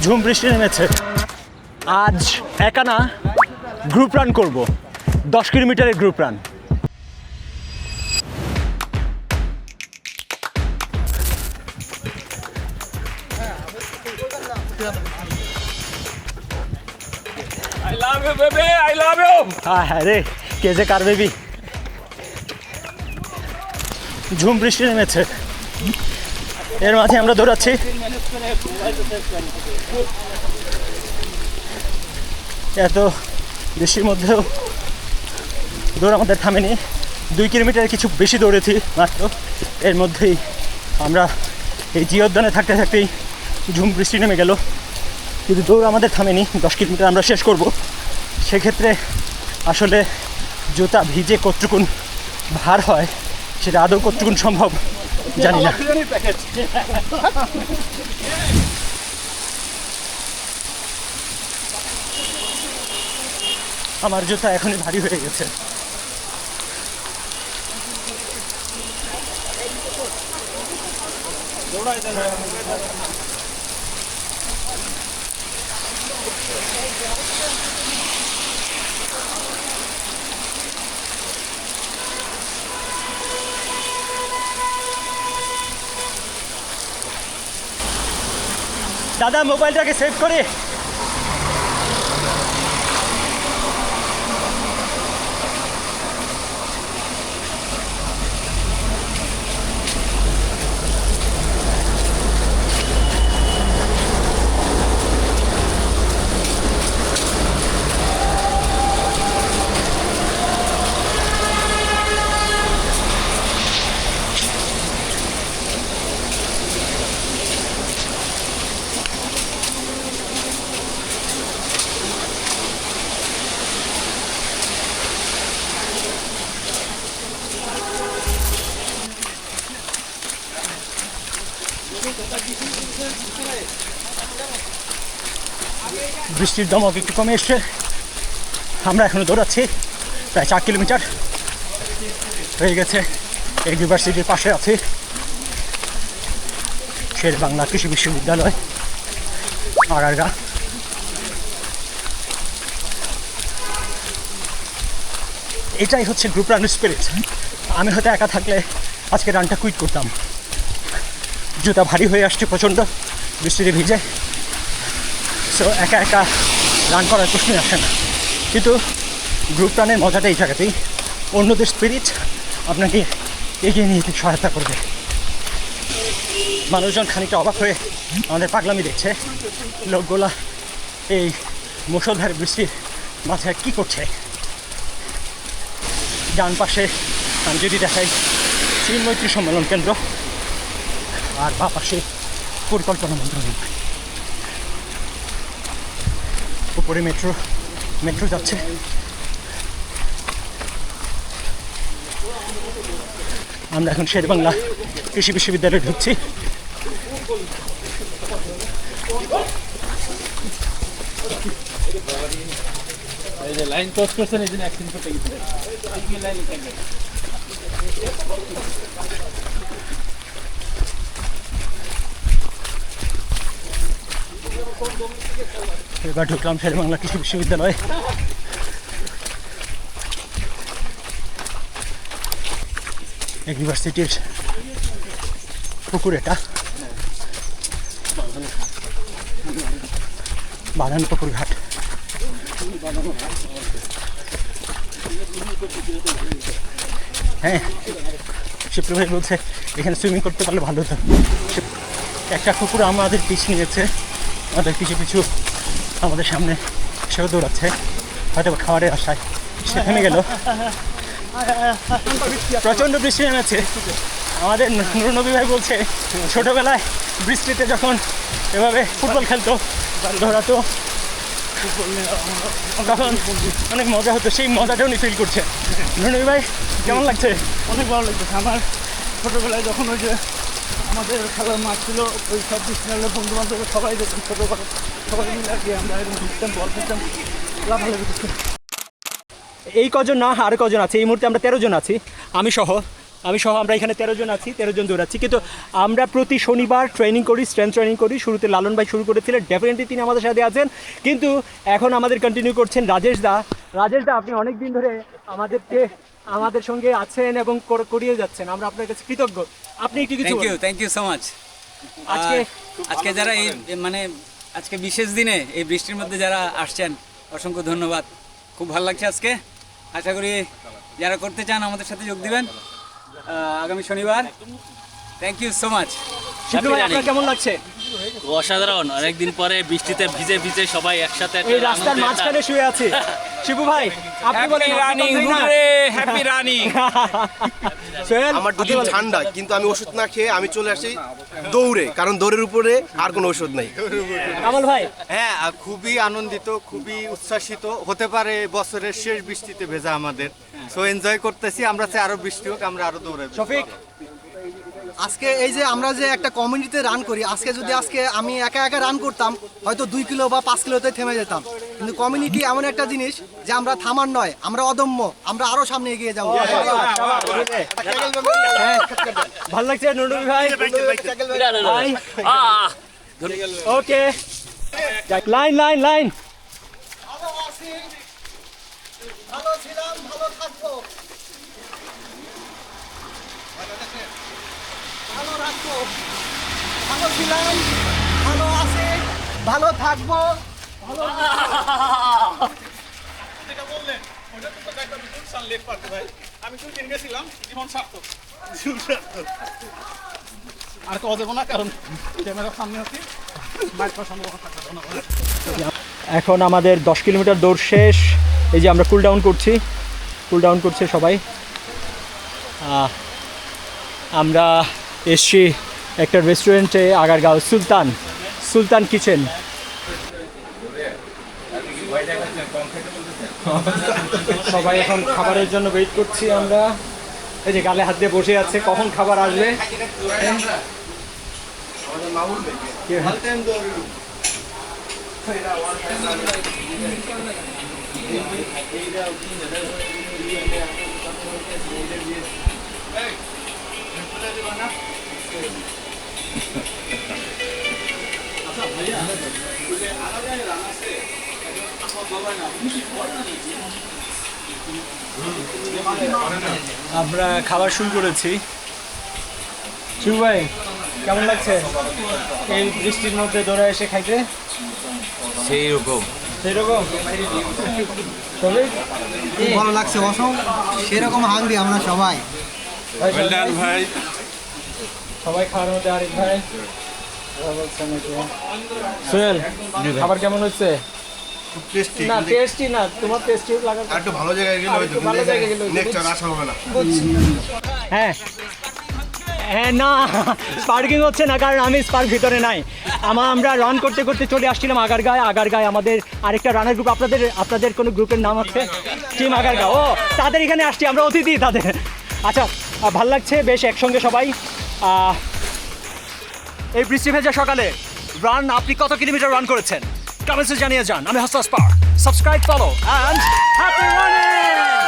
ঝুম বৃষ্টি নেমেছে। আজ একা না, গ্রুপ রান করব, 10 কিলোমিটারের group run. I love you, baby. I love you. হ্যাঁ রে, কে যে কার বেবি। ঝুম বৃষ্টি নেমেছে, এর মাঝে আমরা দৌড়াচ্ছি। এত বৃষ্টির মধ্যেও দৌড় আমাদের থামেনি। 2 কিলোমিটার কিছু বেশি দৌড়েছি মাত্র। এর মধ্যেই আমরা এই জিওদ্যানে থাকতে থাকতেই ঝুম বৃষ্টি নেমে গেল, কিন্তু দৌড় আমাদের থামেনি। 10 কিলোমিটার আমরা শেষ করব। সেক্ষেত্রে আসলে জুতা ভিজে কতটুকুন ভার হয় সেটা আদৌ কতটুকুন সম্ভব জানি না। আমার জুতা এখনই ভারী হয়ে গেছে। দাদা মোবাইলটাকে সেভ করে বৃষ্টির দমক একটু কমে এসছে। আমরা এখনো দৌড়াচ্ছি, প্রায় 4 কিলোমিটার হয়ে গেছে। ইউনিভার্সিটির পাশে আছে শের বাংলা কৃষি বিশ্ববিদ্যালয় আগারগা। এটাই হচ্ছে গ্রুপ রান স্পিরিট। আমি হয়তো একা থাকলে আজকে রানটা কুইট করতাম। জুতা ভারী হয়ে আসছে প্রচণ্ড বৃষ্টিতে ভিজে, সো একা একা রান করার প্রশ্নই আসে না। কিন্তু গ্রুপ রানের মজাটা এই জায়গাতেই, অন্যদের স্পিরিট আপনাকে এগিয়ে নিয়ে সহায়তা করবে। মানুষজন খানিকটা অবাক হয়ে আমাদের পাগলামি দেখছে। লোকগুলা এই মুষলধারে বৃষ্টির মাথায় কী করছে। ডান পাশে আমি যদি দেখাই চীন মৈত্রী সম্মেলন কেন্দ্র, আর বা পাশে পরিকল্পনা মন্ত্রণালয়। উপরে মেট্রো যাচ্ছে। আমরা এখন শের বাংলা কৃষি বিশ্ববিদ্যালয়ে ঢুকছি। লাইন ক্রস করছেন, এই জন্য অ্যাক্সিডেন্ট করতে গেছে। এবার ঢুকলাম শের বাংলা কৃষি বিশ্ববিদ্যালয়ে। ইউনিভার্সিটির পুকুর এটা, বাঁধানো পুকুর ঘাট। হ্যাঁ, শিপ্র ভাই বলছে এখানে সুইমিং করতে পারলে ভালো হতো। একটা কুকুর আমাদের পিছু নিয়েছে, আমাদের পিছু পিছু আমাদের সামনে সেও দৌড়াচ্ছে, হয়তো খাবারের আশায়। সে থেমে গেল। প্রচণ্ড বৃষ্টি নেমেছে। আমাদের নুরনবী ভাই বলছে ছোটোবেলায় বৃষ্টিতে যখন এভাবে ফুটবল খেলতো, দৌড়াতো, তখন অনেক মজা হতো। সেই মজাটাও উনি ফিল করছে। নুরনবী ভাই কেমন লাগছে? অনেক ভালো লাগতেছে। আমার ছোটোবেলায় যখন ওই যে আমাদের খেলার মাঠ ছিল, ওই সব বিশ্ববিদ্যালয়ের বন্ধু বান্ধব সবাই দেখতাম, ছোটোবেলা সবাই মিলে আর কি আমরা এরকম ঘুরতাম, বল খেলতাম, লাফালাফি করতাম। এই কজন না, আরও কজন আছে। এই মুহূর্তে আমরা 13 জন আছি, আমি সহ। আমি সহ আমরা এখানে 13 জন আছি, 13 জন দৌড়াচ্ছি। কিন্তু আমরা প্রতি শনিবার ট্রেনিং করি, স্ট্রেংথ ট্রেনিং করি। শুরুতে লালন ভাই শুরু করেছিলেন, ডেফিনেটলি তিনি আমাদের সাথে আছেন। কিন্তু এখন আমাদের কন্টিনিউ করছেন রাজেশ দা। আপনি অনেক দিন ধরে আমাদের সঙ্গে আছেন এবং করিয়ে যাচ্ছেন, আমরা আপনার কাছে কৃতজ্ঞ। আপনি একটু কিছু থ্যাংক ইউ সো মাচ। আজকে যারা এই মানে আজকে বিশেষ দিনে এই বৃষ্টির মধ্যে যারা আসছেন, অসংখ্য ধন্যবাদ। খুব ভালো লাগছে আজকে। আশা করি যারা করতে চান আমাদের সাথে যোগ দিবেন আগামী শনিবার। Thank you so much. Shiblu ভাই, আপনার কেমন লাগছে? অসাধারণ, অনেকদিন পরে বৃষ্টিতে ভিজে ভিজে সবাই একসাথে এই রাস্তার মাঝখানে শুয়ে আছে শিবু ভাই, আপনি বলেন হ্যাপি রানিং। সোহেল, আমার দুদিন ঠান্ডা, কিন্তু আমি ওষুধ না খেয়ে আমি চলে আসি দৌড়ে, কারণ দৌড়ের উপরে আর কোনো ওষুধ নাই। কামাল ভাই, হ্যাঁ, খুবই আনন্দিত, খুবই উচ্ছ্বাসিত। হতে পারে বছরের শেষ বৃষ্টিতে ভেজা আমাদের, সো এনজয় করতেছি। আমরা চাই আরো বৃষ্টি হোক, আমরা আরো দৌড়াই। শফিক, আজকে এই যে আমরা যে একটা কমিউনিটিতে রান করি, আজকে আমি একা একা রান করতাম, হয়তো 2 কিলো বা 5 কিলোতে থেমে যেতাম। কিন্তু কমিউনিটি এমন একটা জিনিস যে আমরা থামার নয়, আমরা অদম্য, আমরা আরো সামনে এগিয়ে যাবো। ভালো লাগছে নুরুল ভাই? ওকে, লাইন লাইন লাইন। ভালো ছিলাম, ভালো থাকবো, ভালো রাখবো, ভালো ছিলাম, ভালো আছে, ভালো থাকবো, আর তো দেবো না, কারণ ক্যামেরার সামনে আছি, মাইক্রোর সামনে কথা বলবো না। এখন আমাদের 10 কিলোমিটার দৌড় শেষ। এই যে আমরা কুল ডাউন করছে সবাই। আমরা এসছি একটা রেস্টুরেন্টে, আগারগাঁও সুলতান কিচেন। সবাই এখন খাবারের জন্য ওয়েট করছি আমরা। এই যে গালে হাত দিয়ে বসে আছে, কখন খাবার আসবে। আমরা খাবার শুরু করেছি। শিবু ভাই, কেমন লাগছে এই বৃষ্টির মধ্যে দৌড়ে এসে খাইতে? সেই রকম ভালো লাগছে, সেরকম হাঙ্গরি আমরা সবাই। সবাই খাওয়ার মধ্যে আরেক ভাই সোহেল, খাবার কেমন হচ্ছে? না টেস্টি না, তোমার টেস্টি লাগার আর একটু ভালো জায়গায় গেলে হয়তো, ভালো জায়গায় গেলে নেক্সট আর আসা হবে না। হ্যাঁ না, স্পার্কিং হচ্ছে না, কারণ আমি স্পার্ক ভিতরে নাই। আমরা রান করতে করতে চলে আসছিলাম আগারগাঁয়। আমাদের আরেকটা রানার গ্রুপ, আপনাদের কোনো গ্রুপের নাম আছে? টিম আগারগাঁও। ও, তাদের এখানে আসছি, আমরা অতিথি তাদের। আচ্ছা, ভাল লাগছে বেশ একসঙ্গে সবাই। এই বৃষ্টি ভেজা সকালে রান, আপনি কত কিলোমিটার রান করেছেন কমেন্টসে জানিয়ে যান। আমি হাসাস পার্ক, subscribe, follow and happy running.